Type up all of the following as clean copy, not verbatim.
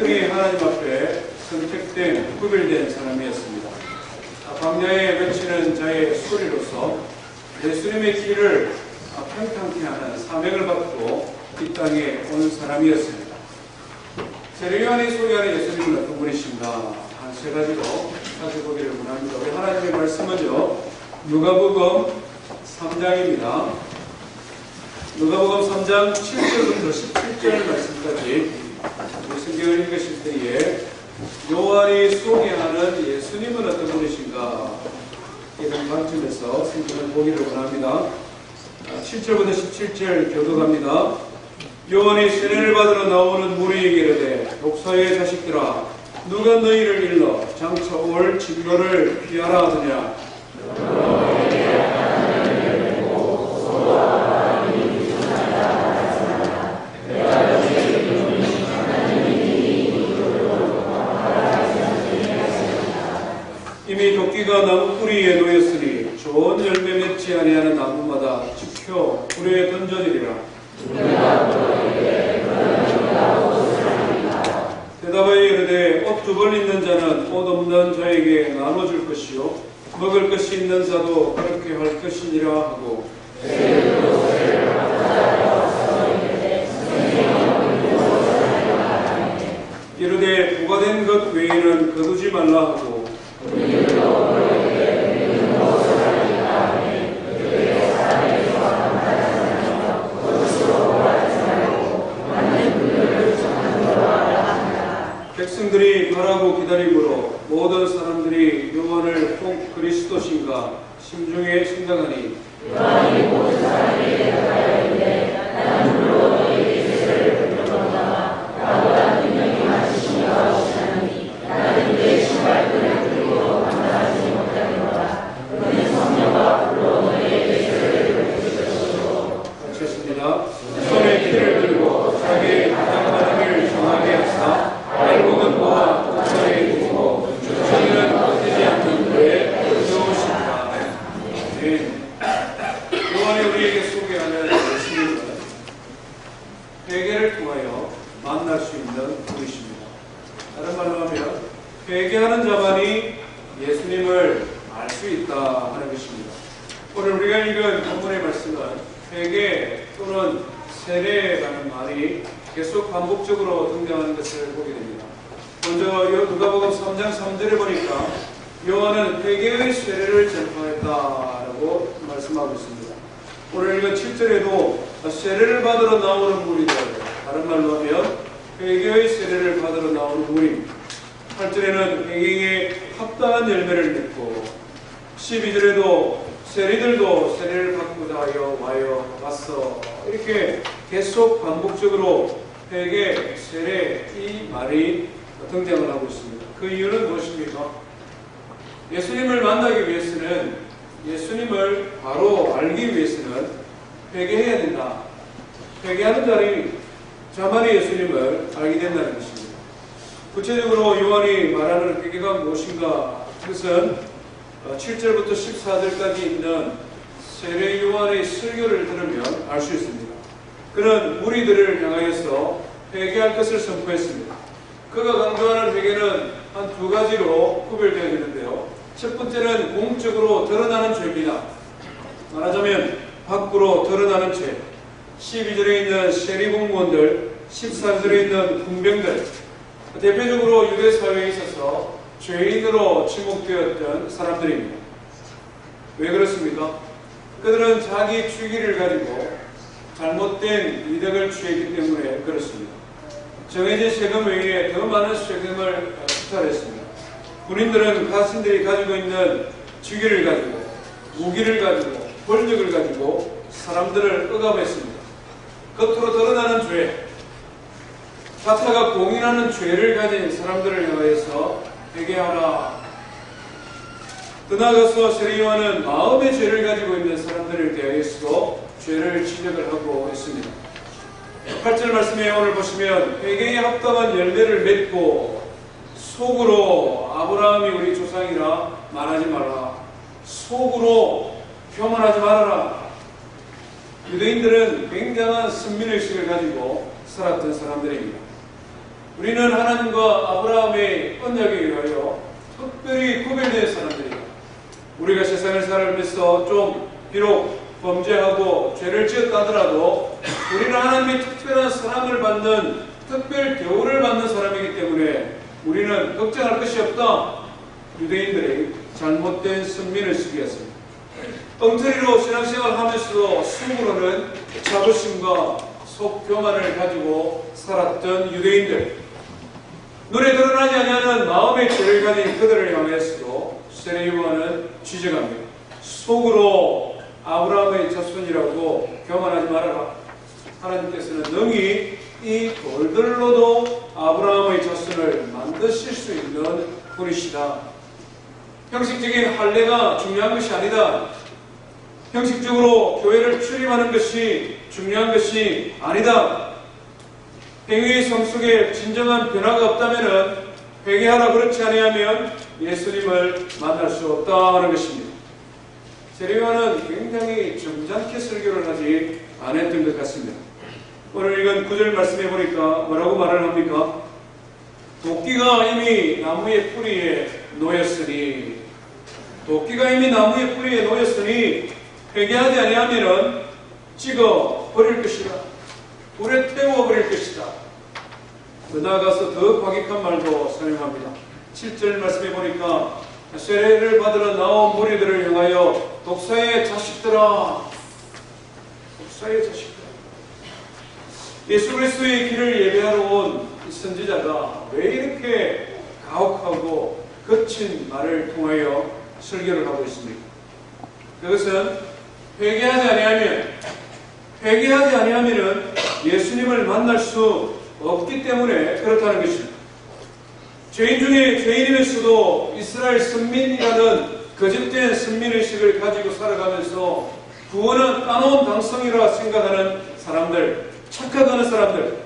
특별히 하나님 앞에 선택된, 구별된 사람이었습니다. 광야에 외치는 자의 소리로서 예수님의 길을 평탄케 하는 사명을 받고 이 땅에 온 사람이었습니다. 세례요한이 소개하는 예수님은 어떤 분이신가? 한 세 가지로 살펴보기를 원합니다. 우리 하나님의 말씀은요, 누가복음 3장입니다. 누가복음 3장 7절부터 17절 말씀까지 성경을 읽으실 때에 요한이 소개하는 예수님은 어떤 분이신가? 이런 관점에서 성경을 보기를 원합니다. 7절부터 17절 교독합니다. 요한이 세례를 받으러 나오는 무리에게 이르되 독사의 자식들아, 누가 너희를 일러 장차 올 진노를 피하라 하더냐? 이미 도끼가 나무 뿌리에 놓였으니 좋은 열매 맺지 아니하는 나무마다 지켜 불에 던져지리라. 대답하여 이르되 옷 두 벌 있는 자는 옷 없는 자에게 나눠줄 것이요 먹을 것이 있는 자도 그렇게 할 것이니라 하고, 이르되 부과된 것 외에는 거두지 말라 하고, 백성들이 바라고 기다림으로 모든 사람들이 요한을 혹 그리스도신가 심중에 생각하니, 요한이 모든 사람에게 대답하여 이르되 나는 물로 너희에게 세례를 베풀었노라. 나보다 능력이 많으시니 하시나니 나는 그의 신발끈을 들고 감당하지 못하겠노라. 그는 성령과 불로 너희에게 세례를 베풀 것이요. 마쳤습니다. 손에 기를 들고 자기의 가장 많은 일 정하게 하사 알곡은 모아 독사에 두고 저희는 헛되지 않는 그의 의로우시다. 요한이 우리에게 소개하는 예수님은 회개를 통하여 만날 수 있는 분이십니다. 다른 말로 하면 회개하는 자만이 예수님을 알 수 있다 하는 것입니다. 오늘 우리가 읽은 본문의 말씀은 회개 또는 세례라는 말이 계속 반복적으로 등장하는 것을 보게 됩니다. 먼저 누가복음 3장 3절에 보니까 요한은 회개의 세례를 전파했다라고 말씀하고 있습니다. 오늘 읽은 7절에도 세례를 받으러 나오는 무리들, 다른 말로 하면 회개의 세례를 받으러 나오는 무리, 8절에는 회개에 합당한 열매를 맺고, 12절에도 세리들도 세례를 받고자 하여 왔어. 이렇게 계속 반복적으로 회개, 세례 이 말이 등장을 하고 있습니다. 그 이유는 무엇입니까? 예수님을 만나기 위해서는, 예수님을 바로 알기 위해서는 회개해야 된다. 회개하는 자만이 예수님을 알게 된다는 것입니다. 구체적으로 요한이 말하는 회개가 무엇인가? 그것은 7절부터 14절까지 있는 세례 요한의 설교를 들으면 알 수 있습니다. 그는 무리들을 향하여서 회개할 것을 선포했습니다. 그가 강조하는 회개는 한 두 가지로 구별되어 있는데요. 첫 번째는 공적으로 드러나는 죄입니다. 말하자면 밖으로 드러나는 죄. 12절에 있는 세리공무원들, 14절에 있는 군병들, 대표적으로 유대 사회에 있어서 죄인으로 지목되었던 사람들입니다. 왜 그렇습니까? 그들은 자기 주기를 가지고 잘못된 이득을 취했기 때문에 그렇습니다. 정해진 세금 외에 더 많은 세금을 투자했습니다. 군인들은 자신들이 가지고 있는 주기를 가지고, 무기를 가지고, 권력을 가지고 사람들을 억압했습니다. 겉으로 드러나는 죄, 자타가 공인하는 죄를 가진 사람들을 향하여서 회개하라. 더 나아가서 세례 요한은 마음의 죄를 가지고 있는 사람들을 대하여서도 죄를 지적을 하고 있습니다. 8절 말씀에 오늘 보시면 회개에 합당한 열매를 맺고 속으로 아브라함이 우리 조상이라 말하지 말라. 속으로 교만하지 말아라. 유대인들은 굉장한 선민의식을 가지고 살았던 사람들입니다. 우리는 하나님과 아브라함의 언약에 의하여 특별히 구별된 사람들이다. 우리가 세상을 살아가면서 좀 비록 범죄하고 죄를 지었다 하더라도 우리는 하나님의 특별한 사랑을 받는 특별 대우를 받는 사람이기 때문에 우리는 걱정할 것이 없다. 유대인들의 잘못된 선민의식이 었습니다. 엉터리로 신앙생활을 하면서도 속으로는 자부심과 속교만을 가지고 살았던 유대인들, 눈에 드러나지 아니하는 마음의 죄를 가진 그들을 향해서도 세례요한은 지적합니다. 속으로 아브라함의 자손이라고 교만하지 말아라. 하나님께서는 능히 이 돌들로도 아브라함의 자손을 만드실 수 있는 분이시다. 형식적인 할례가 중요한 것이 아니다. 형식적으로 교회를 출입하는 것이 중요한 것이 아니다. 행위의 삶 속에 진정한 변화가 없다면 회개하라. 그렇지 아니하면 예수님을 만날 수 없다 하는 것입니다. 세례요한은 굉장히 점잖게 설교를 하지 않았던 것 같습니다. 오늘 읽은 9절 말씀해 보니까 뭐라고 말을 합니까? 도끼가 이미 나무의 뿌리에 놓였으니, 도끼가 이미 나무의 뿌리에 놓였으니 회개하지 아니하면 찍어 버릴 것이다. 불에 태워 버릴 것이다. 더 나아가서 더 과격한 말도 사용합니다. 7절 말씀해 보니까 세례를 받으러 나온 무리들을 향하여 독사의 자식들아, 독사의 자식들아. 예수 그리스도의 길을 예배하러 온 이 선지자가 왜 이렇게 가혹하고 거친 말을 통하여 설교를 하고 있습니까? 그것은 회개하지 아니하면 예수님을 만날 수 없기 때문에 그렇다는 것입니다. 죄인 중에 죄인이면서도 이스라엘 선민이라는 거짓된 선민의식을 가지고 살아가면서 구원은 까놓은 당성이라 생각하는 사람들, 착각하는 사람들,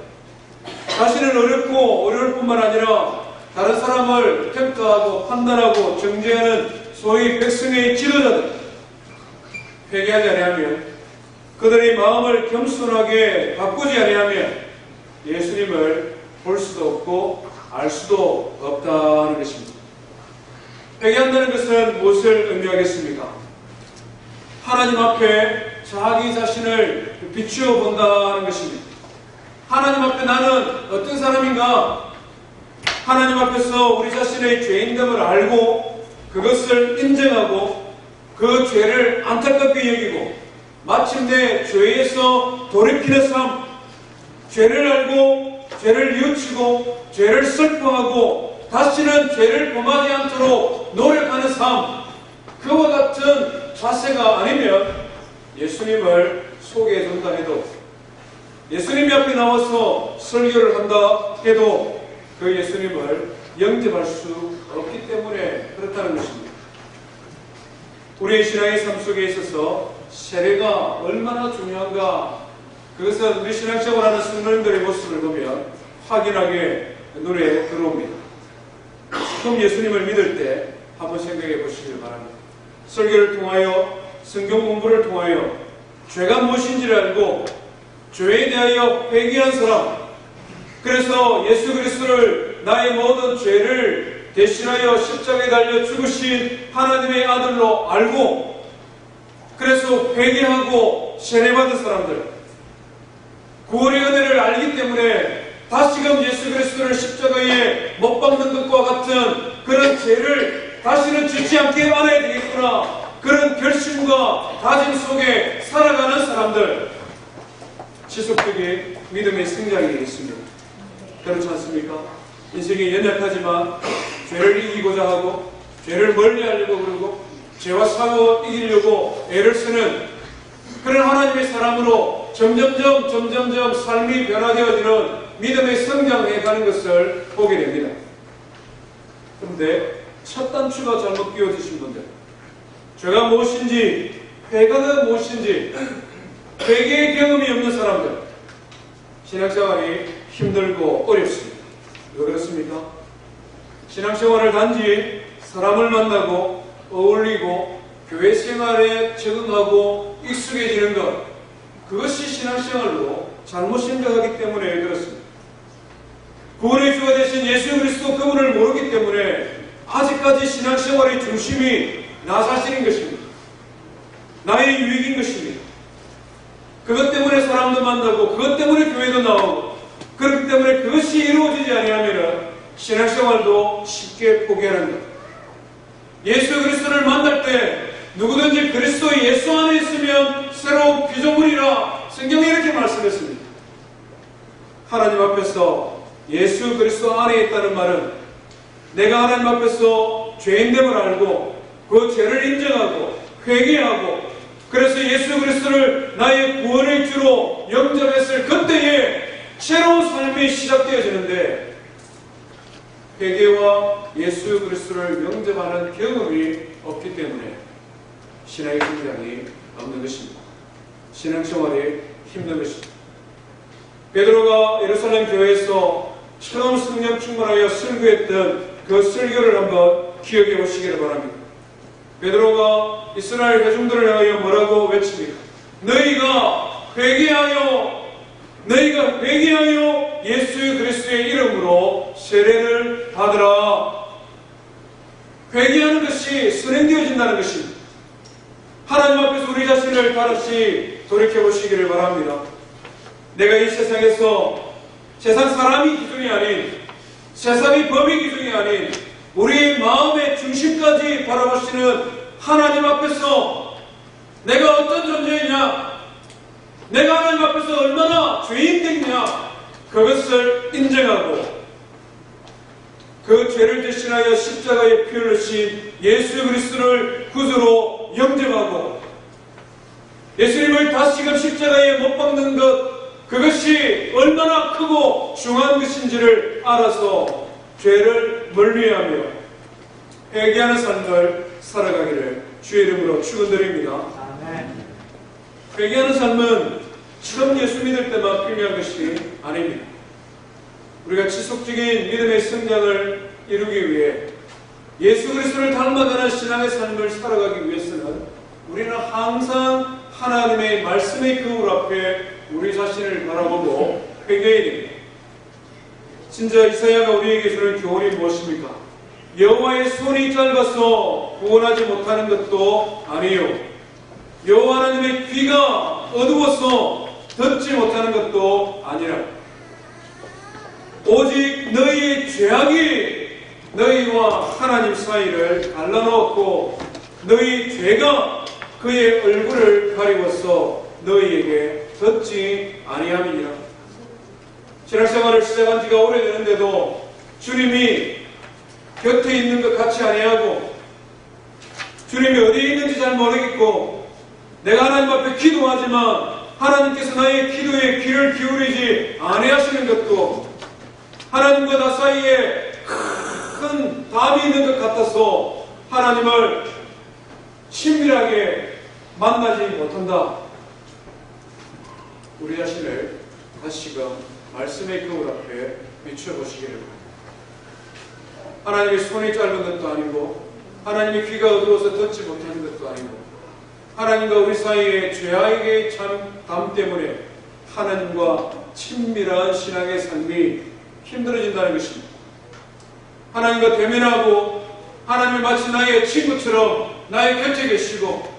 자신은 어렵고 어려울 뿐만 아니라 다른 사람을 평가하고 판단하고 정죄하는 소위 백성의 지도자들, 회개하지 아니하면, 그들의 마음을 겸손하게 바꾸지 아니하면 예수님을 볼 수도 없고 알 수도 없다는 것입니다. 회개한다는 것은 무엇을 의미하겠습니까? 하나님 앞에 자기 자신을 비추어 본다는 것입니다. 하나님 앞에 나는 어떤 사람인가? 하나님 앞에서 우리 자신의 죄인됨을 알고 그것을 인정하고 그 죄를 안타깝게 여기고 마침내 죄에서 돌이키는 삶, 죄를 알고 죄를 뉘우치고 죄를 슬퍼하고 다시는 죄를 범하지 않도록 노력하는 삶, 그와 같은 자세가 아니면 예수님을 소개해 준다 해도, 예수님이 앞에 나와서 설교를 한다 해도 그 예수님을 영접할 수 없기 때문에 그렇다는 것입니다. 우리의 신앙의 삶 속에 있어서 세례가 얼마나 중요한가, 그것은 우리 신앙생활하는 성도님들의 모습을 보면 확인하게 눈에 들어옵니다. 처음 예수님을 믿을 때 한번 생각해 보시길 바랍니다. 설교를 통하여, 성경 공부를 통하여 죄가 무엇인지를 알고 죄에 대하여 회개한 사람, 그래서 예수 그리스도를 나의 모든 죄를 대신하여 십자가에 달려 죽으신 하나님의 아들로 알고 그래서 회개하고 세례받은 사람들, 구원의 은혜를 알기 때문에 다시금 예수 그리스도를 십자가에 못 박는 것과 같은 그런 죄를 다시는 짓지 않게 알아야 되겠구나, 그런 결심과 다짐 속에 살아가는 사람들, 지속적인 믿음의 성장이 있습니다. 그렇지 않습니까? 인생이 연약하지만 죄를 이기고자 하고 죄를 멀리하려고 그러고 죄와 싸워 이기려고 애를 쓰는 그런 하나님의 사람으로 점점점 삶이 변화되어지는 믿음의 성장해가는 것을 보게 됩니다. 그런데 첫 단추가 잘못 끼워지신 분들, 죄가 무엇인지, 회개가 무엇인지 회개의 경험이 없는 사람들, 신앙생활이 힘들고 어렵습니다. 왜 그렇습니까? 신앙생활을 단지 사람을 만나고 어울리고 교회 생활에 적응하고 익숙해지는 것, 그것이 신앙생활로 잘못 생각하기 때문에 그렇습니다. 구원의 주가 되신 예수 그리스도 그분을 모르기 때문에 아직까지 신앙생활의 중심이 나 자신인 것입니다. 나의 유익인 것입니다. 그것 때문에 사람도 만나고 그것 때문에 교회도 나오고 그렇기 때문에 그것이 이루어지지 아니하면 신앙생활도 쉽게 포기하는 것. 예수 그리스도를 만날 때 누구든지 그리스도 예수 안에 있으면 새로운 피조물이라 성경이 이렇게 말씀했습니다. 하나님 앞에서 예수 그리스도 안에 있다는 말은 내가 하나님 앞에서 죄인됨을 알고 그 죄를 인정하고 회개하고 그래서 예수 그리스도를 나의 구원의 주로 영접했을 그때에 새로운 삶이 시작되어지는데 회개와 예수 그리스도를 영접하는 경험이 없기 때문에 신앙의 성장이 없는 것입니다. 신앙생활이 힘든 것입니다. 베드로가 예루살렘 교회에서 처음 성령 충만하여 설교했던 그 설교를 한번 기억해 보시기를 바랍니다. 베드로가 이스라엘 회중들을 향하여 뭐라고 외칩니까? 너희가 회개하여 예수 그리스도의 이름으로 세례를 받으라. 회개하는 것이 선행되어진다는 것입니다. 하나님 앞에서 우리 자신을 다시 돌이켜 보시기를 바랍니다. 내가 이 세상에서 세상 사람이 기준이 아닌 세상의 법이 기준이 아닌 우리의 마음의 중심까지 바라보시는 하나님 앞에서 내가 어떤 존재이냐, 내가 하나님 앞에서 얼마나 죄인되냐, 그것을 인정하고 그 죄를 대신하여 십자가에 피 흘리신 예수 그리스도를 구주로 영접하고 예수님을 다시금 십자가에 못 박는 것, 그것이 얼마나 크고 중요한 것인지를 알아서 죄를 멀리하며 회개하는 삶을 살아가기를 주의 이름으로 축원드립니다. 아멘. 회개하는 삶은 처음 예수 믿을 때만 필요한 것이 아닙니다. 우리가 지속적인 믿음의 성장을 이루기 위해 예수 그리스도를 닮아가는 신앙의 삶을 살아가기 위해서는 우리는 항상 하나님의 말씀의 거울 앞에 우리 자신을 바라보고 회개해야 됩니다. 진짜 이사야가 우리에게 주는 교훈이 무엇입니까? 여호와의 손이 짧아서 구원하지 못하는 것도 아니요, 여호와 하나님의 귀가 어두워서 듣지 못하는 것도 아니라 오직 너희의 죄악이 너희와 하나님 사이를 갈라놓았고 너희 죄가 그의 얼굴을 가리워서 너희에게 듣지 아니함이니라. 신앙생활을 시작한 지가 오래되는데도 주님이 곁에 있는 것 같이 아니하고 주님이 어디에 있는지 잘 모르겠고 내가 하나님 앞에 기도하지만 하나님께서 나의 기도에 귀를 기울이지 아니하시는 것도 하나님과 나 사이에 큰 담이 있는 것 같아서 하나님을 친밀하게 만나지 못한다. 우리 자신을 다시금 말씀의 거울 앞에 비춰보시기를 바랍니다. 하나님의 손이 짧은 것도 아니고 하나님의 귀가 어두워서 듣지 못하는 것도 아니고 하나님과 우리 사이의 죄악의 담 때문에 하나님과 친밀한 신앙의 삶이 힘들어진다는 것입니다. 하나님과 대면하고 하나님이 마치 나의 친구처럼 나의 곁에 계시고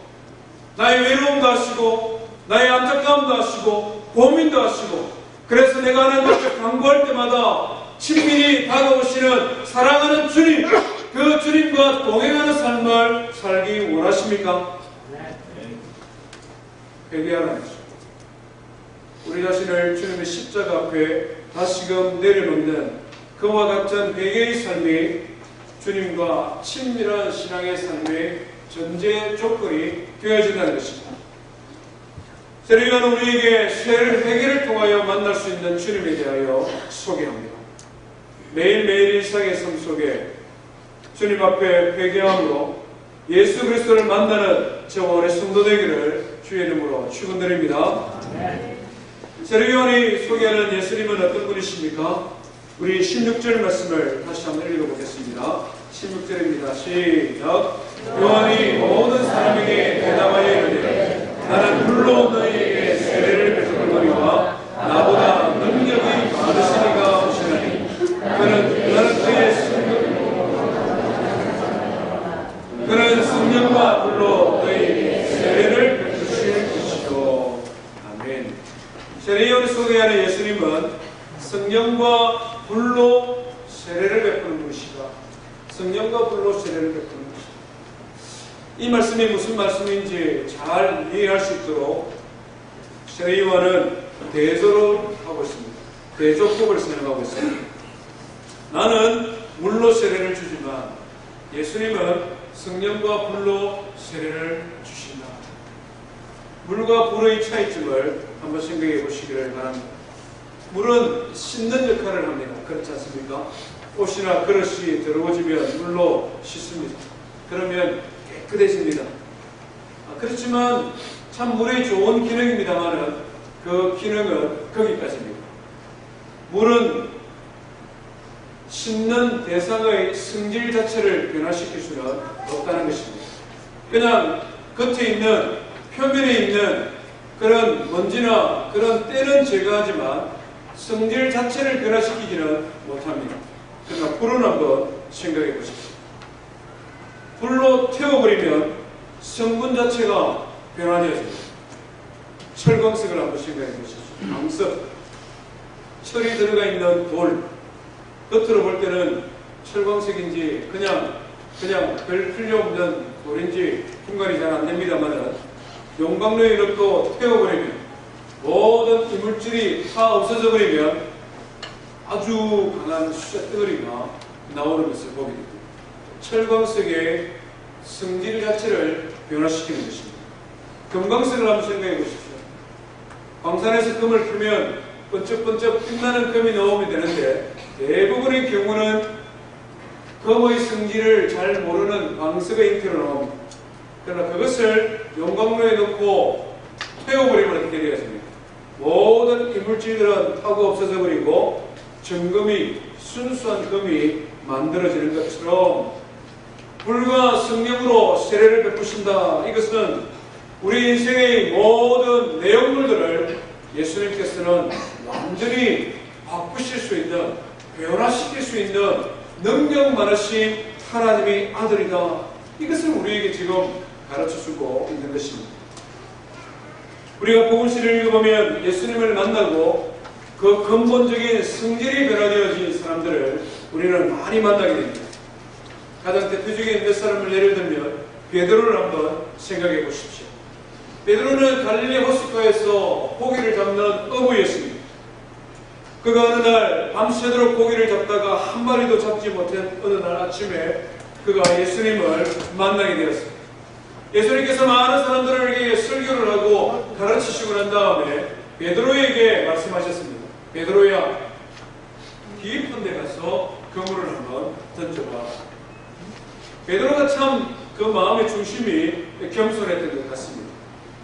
나의 외로움도 하시고 나의 안타까움도 하시고 고민도 하시고 그래서 내가 하나님 앞에 간구할 때마다 친밀히 다가오시는 사랑하는 주님, 그 주님과 동행하는 삶을 살기 원하십니까? 회개하는 것입니다. 우리 자신을 주님의 십자가 앞에 다시금 내려놓는 그와 같은 회개의 삶이 주님과 친밀한 신앙의 삶의 전제 조건이 되어진다는 것입니다. 세례요한은 우리에게 회개를 통하여 만날 수 있는 주님에 대하여 소개합니다. 매일매일 일상의 삶 속에 주님 앞에 회개함으로 예수 그리스도를 만나는 저와 우리 성도 되기를 주의 이름으로 축원드립니다. 세례요한이 소개하는 예수님은 어떤 분이십니까? 우리 16절 말씀을 다시 한번 읽어보겠습니다. 16절입니다. 시작. 요한이 모든 사람에게 대답하여 이르되 나는 물로 너희에게 세례를 베풀거니와 나보다 능력이 많으시니가 오시나니 성령과 불로 세례를 베푸는 것입니다. 이 말씀이 무슨 말씀인지 잘 이해할 수 있도록 세례요한은 대조를 하고 있습니다. 대조법을 사용하고 있습니다. 나는 물로 세례를 주지만 예수님은 성령과 불로 세례를 주신다. 물과 불의 차이점을 한번 생각해 보시기를 바랍니다. 물은 씻는 역할을 합니다. 그렇지 않습니까? 옷이나 그릇이 더러워지면 물로 씻습니다. 그러면 깨끗해집니다. 그렇지만 참 물의 좋은 기능입니다만은 그 기능은 거기까지입니다. 물은 씻는 대상의 성질 자체를 변화시킬 수는 없다는 것입니다. 그냥 겉에 있는, 표면에 있는 그런 먼지나 그런 때는 제거하지만 성질 자체를 변화시키지는 못합니다. 그러나 불은 한번 생각해 보십시오. 불로 태워버리면 성분 자체가 변화되어집니다. 철광석을 한번 생각해 보십시오. 광석, 철이 들어가 있는 돌, 겉으로 볼 때는 철광석인지 그냥 별 필요없는 돌인지 분간이 잘 안됩니다만 용광로에 넣고 태워버리면 모든 이물질이 다 없어져 버리면 아주 강한 쇳덩어리가 나오는 것을 보게 됩니다. 철광석의 성질 자체를 변화시키는 것입니다. 금광석을 한번 생각해 보십시오. 광산에서 금을 풀면 번쩍번쩍 빛나는 금이 나오면 되는데 대부분의 경우는 금의 성질을 잘 모르는 광석의 형태로 나옵니다. 그러나 그것을 용광로에 넣고 태워버리면 어떻게 되었습니까? 모든 이물질들은 타고 없어져 버리고 정금이, 순수한 금이 만들어지는 것처럼 불과 성령으로 세례를 베푸신다. 이것은 우리 인생의 모든 내용물들을 예수님께서는 완전히 바꾸실 수 있는, 변화시킬 수 있는 능력 많으신 하나님의 아들이다. 이것을 우리에게 지금 가르쳐주고 있는 것입니다. 우리가 복음서를 읽어보면 예수님을 만나고 그 근본적인 성질이 변화되어진 사람들을 우리는 많이 만나게 됩니다. 가장 대표적인 몇 사람을 예를 들면 베드로를 한번 생각해 보십시오. 베드로는 갈릴리 호숫가에서 고기를 잡는 어부였습니다. 그가 어느 날 밤새도록 고기를 잡다가 한 마리도 잡지 못한 어느 날 아침에 그가 예수님을 만나게 되었습니다. 예수님께서 많은 사람들에게 설교를 하고 가르치시고 난 다음에 베드로에게 말씀하셨습니다. 베드로야, 깊은 데 가서 그물을 한번 던져봐. 베드로가 참 그 마음의 중심이 겸손했던 것 같습니다.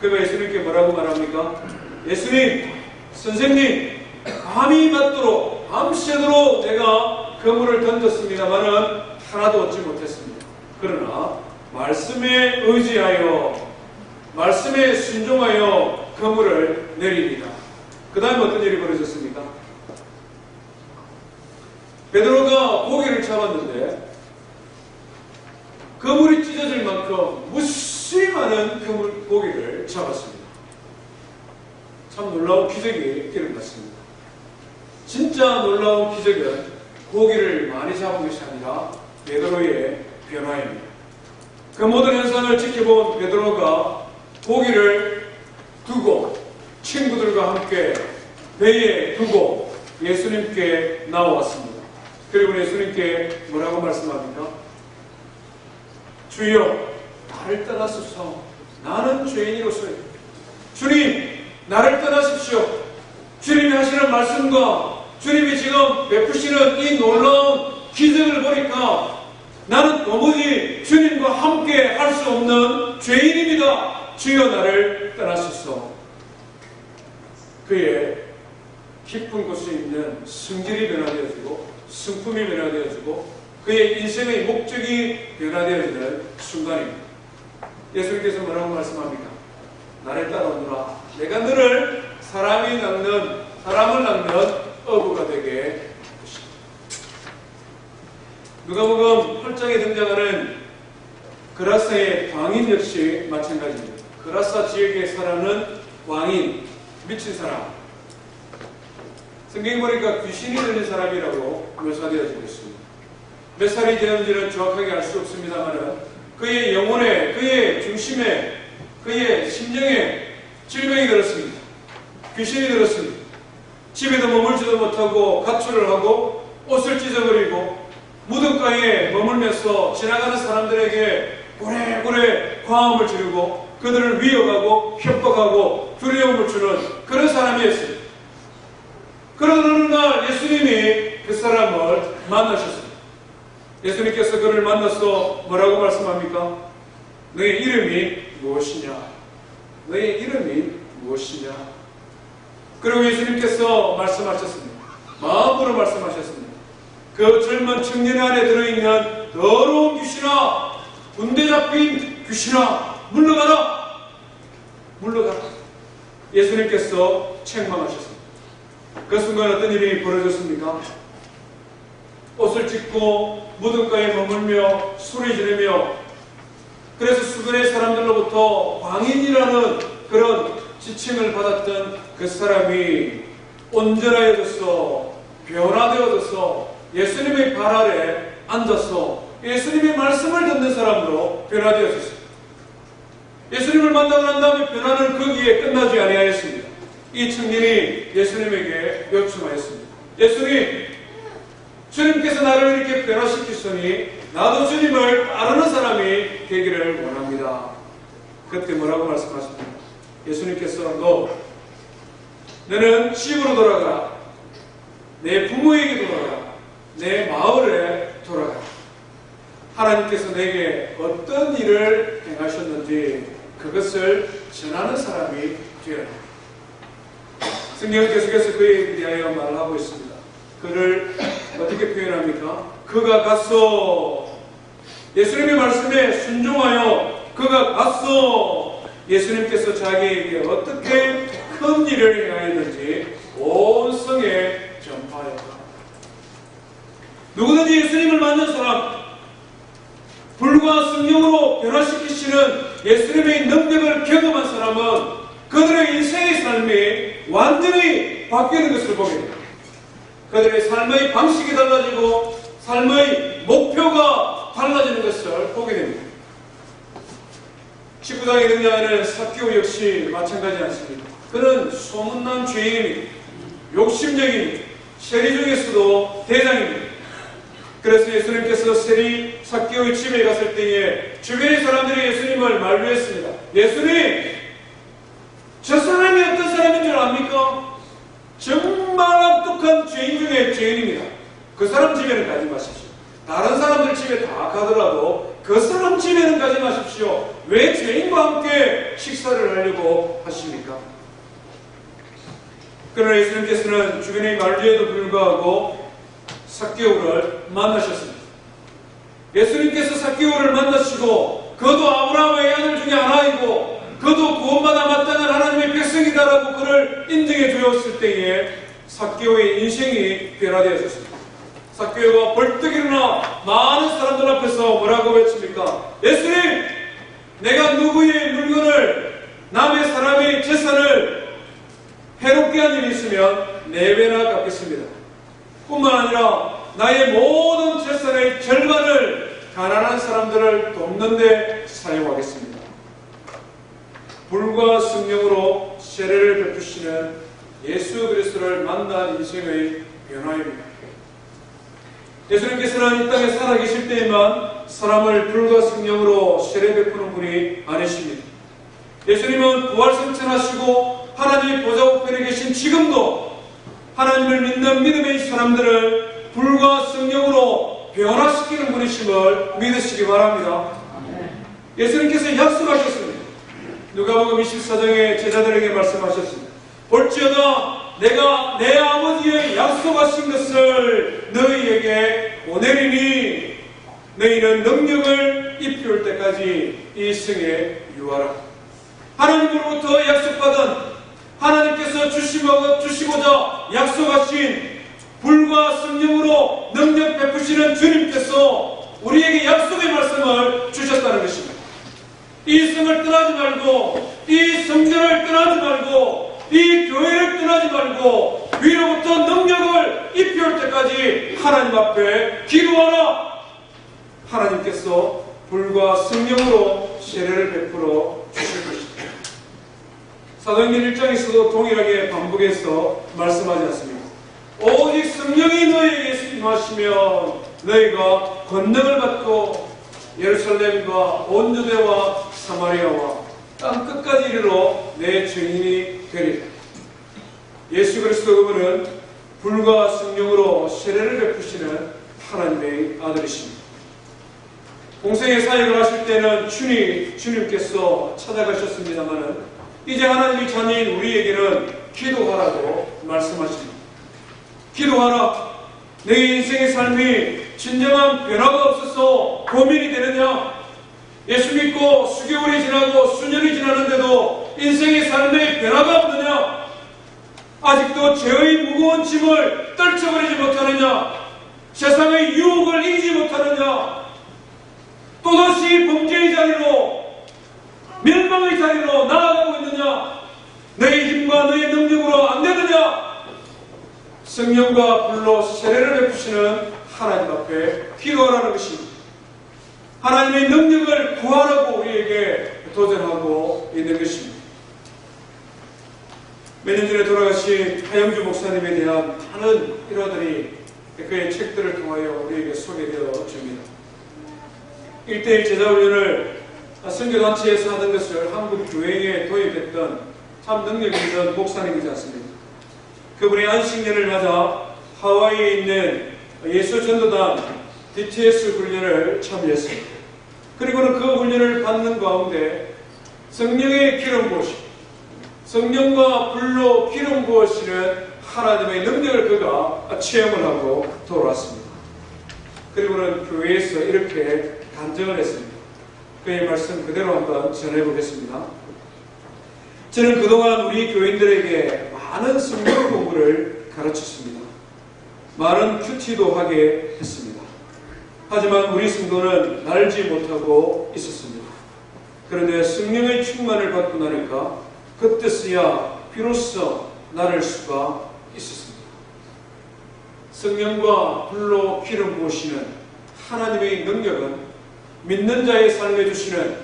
그가 예수님께 뭐라고 말합니까? 예수님, 선생님, 밤이 맞도록 밤새도록 내가 그물을 던졌습니다마는 하나도 얻지 못했습니다. 그러나 말씀에 의지하여, 말씀에 순종하여 그물을 내립니다. 그 다음에 어떤 일이 벌어졌습니까? 베드로가 고기를 잡았는데 그물이 찢어질 만큼 무수히 많은 고기를 잡았습니다. 참 놀라운 기적이 일어났습니다. 진짜 놀라운 기적은 고기를 많이 잡은 것이 아니라 베드로의 변화입니다. 그 모든 현상을 지켜본 베드로가 고기를 두고 친구들과 함께 배에 두고 예수님께 나와왔습니다. 그리고 예수님께 뭐라고 말씀합니까? 주여, 나를 떠나소서. 나는 죄인이로소이다. 주님, 나를 떠나십시오. 주님이 하시는 말씀과 주님이 지금 베푸시는 이 놀라운 기적을 보니까 나는 도무지 주님과 함께 할 수 없는 죄인입니다. 주여, 나를 떠나소서. 그의 깊은 곳에 있는 성질이 변화되어지고 성품이 변화되어지고 그의 인생의 목적이 변화되어지는 순간입니다. 예수님께서 뭐라고 말씀합니까? 나를 따라오너라. 내가 너를 사람을 낚는 어부가 되게 할 것이다. 누가복음 8장에 등장하는 그라사의 광인 역시 마찬가지입니다. 그라사 지역에 살아는 왕인, 미친 사람. 성경에 보니까 귀신이 들린 사람이라고 묘사되어지고 있습니다. 몇 살이 되었는지는 정확하게 알 수 없습니다만 그의 영혼에, 그의 중심에, 그의 심령에 질병이 들었습니다. 귀신이 들었습니다. 집에도 머물지도 못하고 가출을 하고 옷을 찢어버리고 무덤가에 머물면서 지나가는 사람들에게 고래고래 광음을 지르고 그들을 위협하고 협박하고 두려움을 주는 그런 사람이었습니다. 그러던 어느 날 예수님이 그 사람을 만나셨습니다. 예수님께서 그를 만나서 뭐라고 말씀합니까? 너의 이름이 무엇이냐? 너의 이름이 무엇이냐? 그리고 예수님께서 말씀하셨습니다. 마음으로 말씀하셨습니다. 그 젊은 청년 안에 들어있는 더러운 귀신아, 군대 잡힌 귀신아, 물러가라! 물러가라! 예수님께서 책망하셨습니다. 그 순간 어떤 일이 벌어졌습니까? 옷을 찢고 무덤가에 머물며 소리 지르며 그래서 수변의 사람들로부터 광인이라는 그런 지칭을 받았던 그 사람이 온전해져서 변화되어져서 예수님의 발 아래 앉아서 예수님의 말씀을 듣는 사람으로 변화되어졌습니다. 예수님을 만나고 난 다음에 변화는 거기에 끝나지 아니하였습니다. 이 청년이 예수님에게 요청하였습니다. 예수님, 주님께서 나를 이렇게 변화시키시니 나도 주님을 따르는 사람이 되기를 원합니다. 그때 뭐라고 말씀하십니까? 예수님께서 너는 집으로 돌아가, 내 부모에게 돌아가, 내 마을에 돌아가. 하나님께서 내게 어떤 일을 행하셨는지 그것을 전하는 사람이 되어라. 성경은 계속해서 그에 대하여 말을 하고 있습니다. 그를 어떻게 표현합니까? 그가 가서 예수님의 말씀에 순종하여 그가 가서 예수님께서 자기에게 어떻게 큰 일을 행하였는지 온 성에 전파하였다. 누구든지 예수님을 만난 사람, 불과 성령으로 변화시키시는 예수님의 능력을 경험한 사람은 그들의 인생의 삶이 완전히 바뀌는 것을 보게 됩니다. 그들의 삶의 방식이 달라지고 삶의 목표가 달라지는 것을 보게 됩니다. 19장에 등장하는 삭개오 역시 마찬가지 않습니다. 그는 소문난 죄인입니다. 욕심적인 세리 중에서도 대장입니다. 그래서 예수님께서 세리 삭개오의 집에 갔을 때에 주변의 사람들이 예수님을 만류했습니다. 예수님, 저 사람이 어떤 사람인 줄 압니까? 정말 악독한 죄인 중에 죄인입니다. 그 사람 집에는 가지 마십시오. 다른 사람들 집에 다 가더라도 그 사람 집에는 가지 마십시오. 왜 죄인과 함께 식사를 하려고 하십니까? 그러나 예수님께서는 주변의 만류에도 불구하고 삭개오를 만나셨습니다. 예수님께서 삭개오를 만나시고 그도 아브라함의 아들 중에 하나이고 그도 구원받아 마땅한 하나님의 백성이다라고 그를 인정해 주었을 때에 삭개오의 인생이 변화되었습니다. 삭개오가 벌떡 일어나 많은 사람들 앞에서 뭐라고 외칩니까? 예수님! 내가 누구의 물건을 남의 사람의 재산을 해롭게 한 일이 있으면 4배나 갚겠습니다. 뿐만 아니라 나의 모든 재산의 절반을 가난한 사람들을 돕는 데 사용하겠습니다. 불과 성령으로 세례를 베푸시는 예수 그리스도를 만난 인생의 변화입니다. 예수님께서는 이 땅에 살아계실 때에만 사람을 불과 성령으로 세례 베푸는 분이 아니십니다. 예수님은 부활승천하시고 하나님의 보좌 우편에 계신 지금도 하나님을 믿는 믿음의 사람들을 불과 성령으로 변화시키는 분이심을 믿으시기 바랍니다. 예수님께서 약속하셨습니다. 누가복음 24장에 제자들에게 말씀하셨습니다. 볼지어다 내가 내 아버지의 약속하신 것을 너희에게 보내리니 너희는 능력을 입혀올 때까지 이 성에 유하라. 하나님으로부터 약속받은 하나님께서 주시고자 약속하신 불과 성령으로 능력 베푸시는 주님께서 우리에게 약속의 말씀을 주셨다는 것입니다. 이 성을 떠나지 말고 이 성전을 떠나지 말고 이 교회를 떠나지 말고 위로부터 능력을 입혀올 때까지 하나님 앞에 기도하라. 하나님께서 불과 성령으로 세례를 베풀어 주실 것입니다. 사도행전 1장에서도 동일하게 반복해서 말씀하지 않습니까? 오직 성령이 너희에게 임하시면 너희가 권능을 받고 예루살렘과 온 유대와 사마리아와 땅 끝까지 이르러 내 증인이 되리라. 예수 그리스도 그분은 불과 성령으로 세례를 베푸시는 하나님의 아들이십니다. 공생의 사역을 하실 때는 주님께서 찾아가셨습니다마는 이제 하나님의 자녀인 우리에게는 기도하라고 말씀하십니다. 기도하라. 내 인생의 삶이 진정한 변화가 없어서 고민이 되느냐? 예수 믿고 수개월이 지나고 수년이 지났는데도 인생의 삶에 변화가 없느냐? 아직도 죄의 무거운 짐을 떨쳐버리지 못하느냐? 세상의 유혹을 이기지 못하느냐? 또다시 범죄의 자리로, 멸망의 자리로 나아가고 있느냐? 너의 힘과 너의 능력으로 안 되느냐? 성령과 불로 세례를 베푸시는 하나님 앞에 기도하라는 것입니다. 하나님의 능력을 구하라고 우리에게 도전하고 있는 것입니다. 몇 년 전에 돌아가신 하영주 목사님에 대한 많은 일화들이 그의 책들을 통하여 우리에게 소개되어 줍니다. 1:1 제자훈련을 선교단체에서 하던 것을 한국 교회에 도입했던 참 능력 있는 목사님이지 않습니까? 그분의 안식년을 맞아 하와이에 있는 예수전도단 DTS 훈련을 참여했습니다. 그리고는 그 훈련을 받는 가운데 성령의 기름 부으심, 성령과 불로 기름 부으시는 하나님의 능력을 그가 체험을 하고 돌아왔습니다. 그리고는 교회에서 이렇게 간증을 했습니다. 그의 말씀 그대로 한번 전해보겠습니다. 저는 그동안 우리 교인들에게 많은 성경 공부를 가르쳤습니다. 많은 큐티도 하게 했습니다. 하지만 우리 성도는 날지 못하고 있었습니다. 그런데 성령의 충만을 받고 나니까 그때서야 비로소 나를 수가 있었습니다. 성령과 불로 기름 부으시는 하나님의 능력은 믿는 자의 삶에 주시는,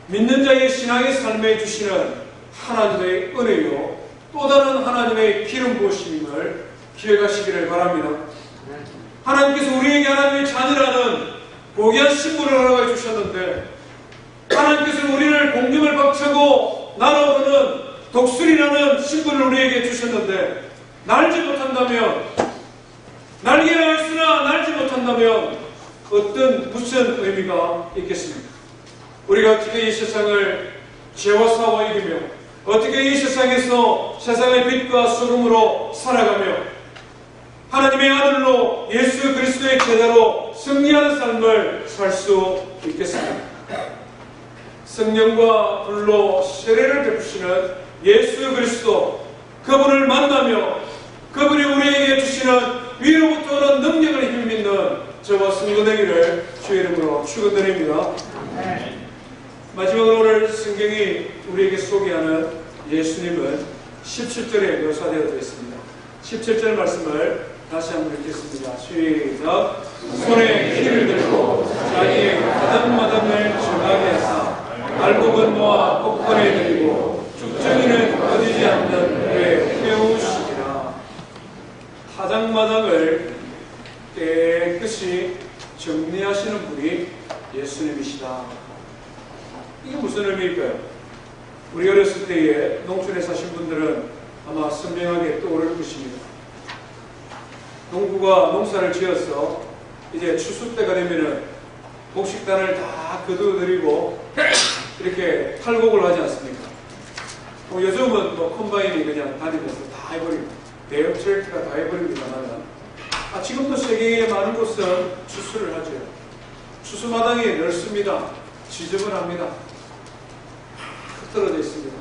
믿는 자의 신앙의 삶에 주시는 하나님의 은혜요 또 다른 하나님의 기름 부으심을 기억하시기를 바랍니다. 하나님께서 우리에게 하나님의 자녀라는 고귀한 신분을 허락해 주셨는데, 하나님께서 우리를 공중을 박차고 날아오르는 독수리라는 신분을 우리에게 주셨는데, 날지 못한다면, 날개가 있으나 날지 못한다면 무슨 의미가 있겠습니까? 우리가 어떻게 이 세상을 죄와 사와 이기며 어떻게 이 세상에서 세상의 빛과 소금으로 살아가며 하나님의 아들로 예수 그리스도의 제자로 승리하는 삶을 살 수 있겠습니까? 성령과 불로 세례를 베푸시는 예수 그리스도, 그분을 만나며 그분이 우리에게 주시는 위로부터 오는 능력을 힘입는 저와 성도 되기를 주의 이름으로 축원드립니다. 마지막으로 오늘 성경이 우리에게 소개하는 예수님은 17절에 묘사되어져 있습니다. 17절 말씀을 다시 한번 읽겠습니다. 시작. 손에 키를 들고 자기의 가닥마당을 정하게 하사 알곡은 모아 폭발에 들이고 쭉정이는 꺼지지 않는 물에 태우시리라. 가닥마당을 깨끗이 정리하시는 분이 예수님이시다. 이게 무슨 의미일까요? 우리 어렸을 때에 농촌에 사신 분들은 아마 선명하게 떠오를 것입니다. 농부가 농사를 지어서 이제 추수 때가 되면은 곡식단을 다 거두어들이고 이렇게 탈곡을 하지 않습니까? 요즘은 콤바인이 그냥 다니면서 다 해버립니다. 대형 트랙터가 다 해버립니다만, 지금도 세계의 많은 곳은 추수를 하죠. 추수마당이 넓습니다. 지저분합니다. 흩어져 있습니다.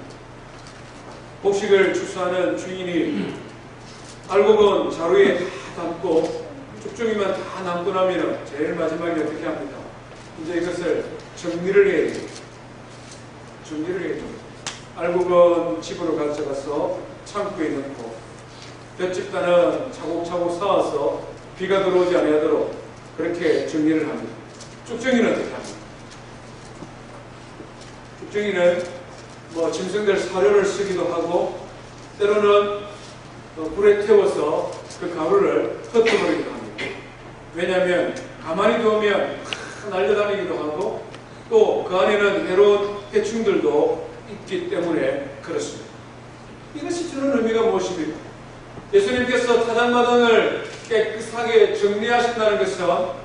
곡식을 추수하는 주인이 알곡은 자루에 다 담고 쭉정이만 다 남고 나면 제일 마지막에 어떻게 합니까? 이제 이것을 정리를 해야 돼요. 정리를 해야 돼요. 알곡은 집으로 가져가서 창고에 넣고, 볏집단은 차곡차곡 쌓아서 비가 들어오지 않도록 그렇게 정리를 합니다. 쭉정이는 어떻게 합니까? 쭉정이는 짐승들 사료를 쓰기도 하고 때로는 불에 태워서 그 가루를 흩어버리기도 합니다. 왜냐하면 가만히 두면 날려다니기도 하고 또 그 안에는 해로운 해충들도 있기 때문에 그렇습니다. 이것이 주는 의미가 무엇입니까? 예수님께서 타작마당을 깨끗하게 정리하신다는 것은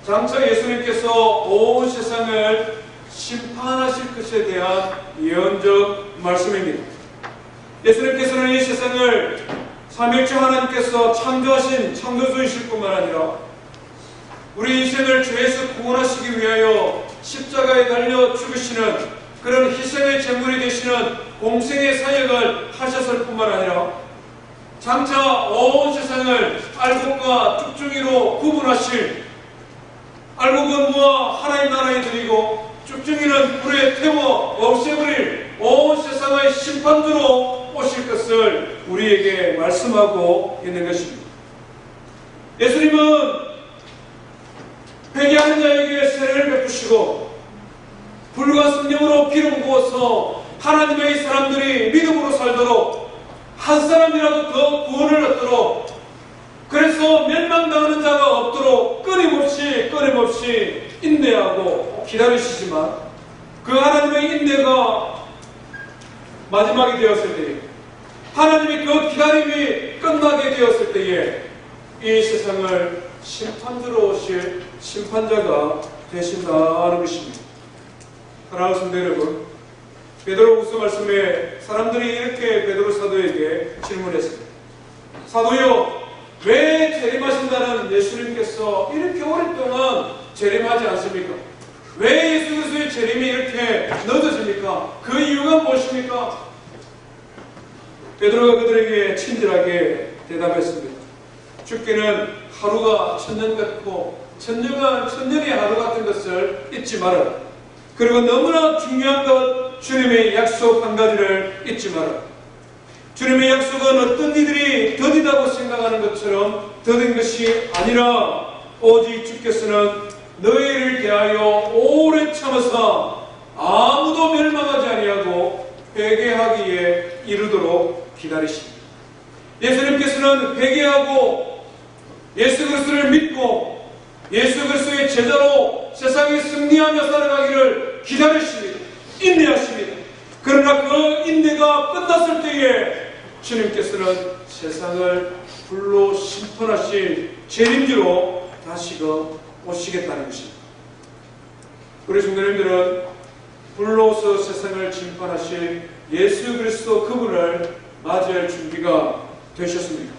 장차 예수님께서 온 세상을 심판하실 것에 대한 예언적 말씀입니다. 예수님께서는 이 세상을 삼위일체 하나님께서 창조하신 창조주이실 뿐만 아니라 우리 인생을 죄에서 구원하시기 위하여 십자가에 달려 죽으시는 그런 희생의 제물이 되시는 공생의 사역을 하셨을 뿐만 아니라 장차 온 세상을 알곡과 쭉정이로 구분하실 알곡은 무와 하나님 나라에 드리고 쭉정이는 불에 태워 없애버릴 온 세상의 심판주로 오실 것을 우리에게 말씀하고 있는 것입니다. 예수님은 회개하는 자에게 세례를 베푸시고 불과 성령으로 기름 부어서 하나님의 사람들이 믿음으로 살도록 한 사람이라도 더 구원을 얻도록 그래서 멸망당하는 자가 없도록 끊임없이 인내하고 기다리시지만 그 하나님의 인내가 마지막이 되었을 때에 하나님이 그 기다림이 끝나게 되었을 때에 이 세상을 심판주로 오실 심판자가 되신다는 것입니다. 사랑하는 성도 여러분, 베드로후서 말씀에 사람들이 이렇게 베드로 사도에게 질문했습니다. 사도요, 왜 재림하신다는 예수님께서 이렇게 오랫동안 재림하지 않습니까? 왜 예수 그리스도의 재림이 이렇게 늦어집니까? 그 이유가 무엇입니까? 베드로가 그들에게 친절하게 대답했습니다. 주께는 하루가 천년 같고 천년이 하루 같은 것을 잊지 마라. 그리고 너무나 중요한 것 주님의 약속 한 가지를 잊지 마라. 주님의 약속은 어떤 이들이 더디다고 생각하는 것처럼 더딘 것이 아니라 오직 주께서는 너희를 대하여 오래 참으사 아무도 멸망하지 아니하고 회개하기에 이르도록 기다리십니다. 예수님께서는 회개하고 예수 그리스도를 믿고 예수 그리스도의 제자로 세상에 승리하며 살아가기를 기다리십니다. 인내하십니다. 그러나 그 인내가 끝났을 때에 주님께서는 세상을 불로 심판하실 재림주로 다시금 오시겠다는 것입니다. 우리 성도님들은 불로서 세상을 심판하실 예수 그리스도 그분을 맞이할 준비가 되셨습니까?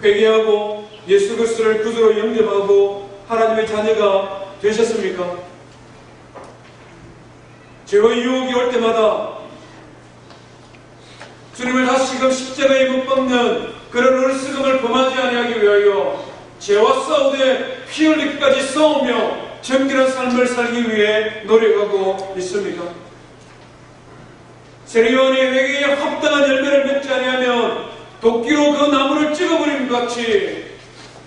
회개하고 예수 그리스도를 구주로 영접하고 하나님의 자녀가 되셨습니까? 죄와 유혹이 올 때마다 주님을 다시금 십자가에 못 박는 그런 어리석음을 범하지 아니하기 위하여 죄와 싸우되 피 흘리기까지 싸우며 정결한 삶을 살기 위해 노력하고 있습니까? 세례요한의 회개에 합당한 열매를 맺지 아니하면 도끼로 그 나무를 찍어버린 것 같이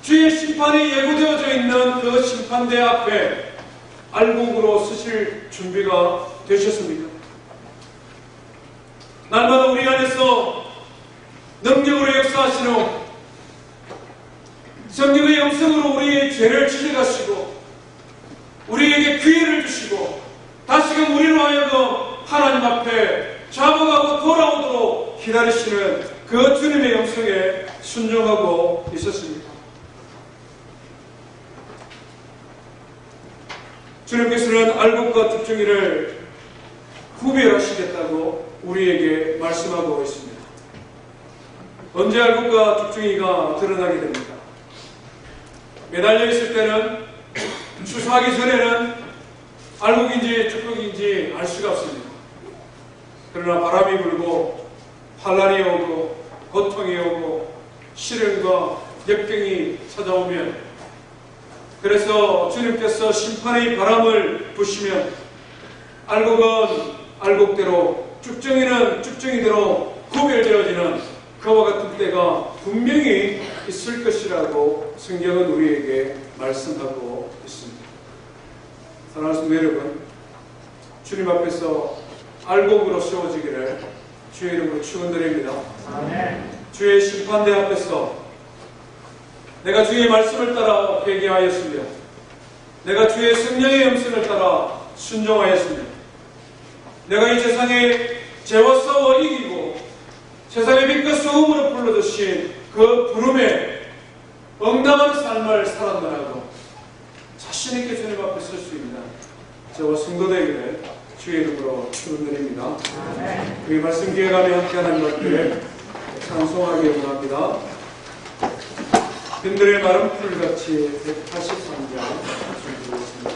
주의 심판이 예고되어져 있는 그 심판대 앞에 알곡으로 서실 준비가 되셨습니까? 날마다 우리 안에서 능력으로 역사하신 후 성령의 영성으로 우리의 죄를 지져가시고 우리에게 기회를 주시고 다시금 우리로 하여금 하나님 앞에 잡아가고 돌아오도록 기다리시는 그 주님의 영성에 순종하고 있었습니다. 주님께서는 알곡과 쭉정이를 구별하시겠다고 우리에게 말씀하고 있습니다. 언제 알곡과 쭉정이가 드러나게 됩니까? 매달려 있을 때는 추수하기 전에는 알곡인지 쭉정이인지 알 수가 없습니다. 그러나 바람이 불고 환란이 오고 고통이 오고 시련과 역경이 찾아오면 그래서 주님께서 심판의 바람을 부시면 알곡은 알곡대로 쭉정이는 쭉정이대로 구별되어지는 그와 같은 때가 분명히 있을 것이라고 성경은 우리에게 말씀하고 있습니다. 사랑하는 성도 여러분, 주님 앞에서 알곡으로 세워지기를 주의 이름으로 축원드립니다. 주의 심판대 앞에서 내가 주의 말씀을 따라 회개하였으며 내가 주의 성령의 음성을 따라 순종하였으며 내가 이 세상에 죄와 싸워 이기고 세상의 빛과 소금으로 불러주신 그 부름에 응답하는 삶을 살았느라고 자신있게 주님 앞에 설 수 있는 저와 성도되기를 주의 이름으로 축원드립니다. 그 말씀 기억하며 함께 하나님 앞에 찬송하기 원합니다. 빈들의 마른 풀같이 183장 준비되었습니다.